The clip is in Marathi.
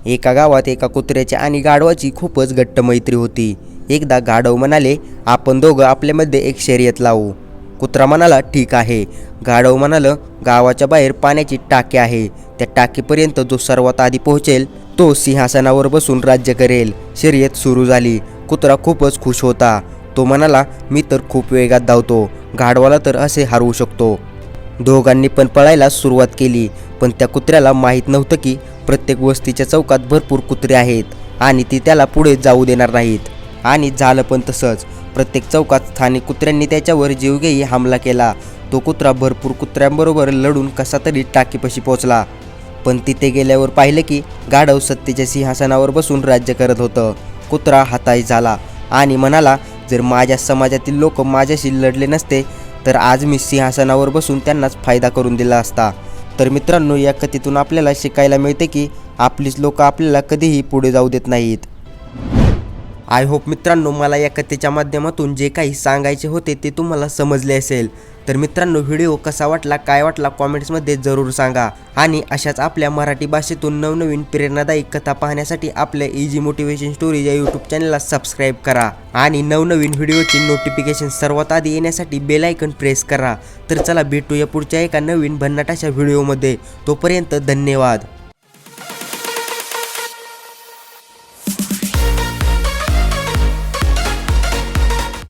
एका गावात एका कुत्र्याची आणि गाढवाची खूपच घट्ट मैत्री होती. एकदा गाढव म्हणाले, आपण दोघं आपल्यामध्ये एक शर्यत लावू. कुत्रा म्हणाला, ठीक आहे. गाढव म्हणालं, गावाच्या बाहेर पाण्याची टाकी आहे. त्या टाकीपर्यंत जो सर्वात आधी पोहोचेल तो सिंहासनावर बसून राज्य करेल. शर्यत सुरू झाली. कुत्रा खूपच खुश होता. तो म्हणाला, मी तर खूप वेगात धावतो. गाढवाला तर असे हरवू शकतो. दोघांनी पण पळायला सुरुवात केली. पण त्या कुत्र्याला माहीत नव्हतं की प्रत्येक वस्तीच्या चौकात भरपूर कुत्रे आहेत आणि ती त्याला पुढे जाऊ देणार नाहीत. आणि झालं पण तसंच. प्रत्येक चौकात स्थानिक कुत्र्यांनी त्याच्यावर जीवघेई हमला केला. तो कुत्रा भरपूर कुत्र्यांबरोबर लढून कसा तरी टाकीपाशी पोहोचला. पण तिथे गेल्यावर पाहिलं की गाढव सत्तेच्या सिंहासनावर बसून राज्य करत होतं. कुत्रा हताश झाला आणि म्हणाला, जर माझ्या समाजातील लोक माझ्याशी लढले नसते तर आज मी सिंहासनावर बसून त्यांनाच फायदा करून दिला असता. तर मित्रांनो, या कथेतून आपल्याला शिकायला मिळते की आपलीच लोक आपल्याला कधीही पुढे जाऊ देत नाहीत. आय होप मित्रांनो, मला या कथेच्या माध्यमातून जे काही सांगायचे होते ते तुम्हाला समजले असेल. तर मित्रांनो, व्हिडिओ कसा वाटला, काय वाटला, कॉमेंट्समध्ये जरूर सांगा. आणि अशाच आपल्या मराठी भाषेतून नवनवीन प्रेरणादायी कथा पाहण्यासाठी आपल्या इझी मोटिवेशन स्टोरीज या यूट्यूब चॅनलला सबस्क्राईब करा. आणि नवनवीन व्हिडिओची नोटिफिकेशन सर्वात आधी येण्यासाठी बेल आयकॉन प्रेस करा. तर चला भेटूया पुढच्या एका नवीन भन्नाट अशा व्हिडिओमध्ये. तोपर्यंत धन्यवाद.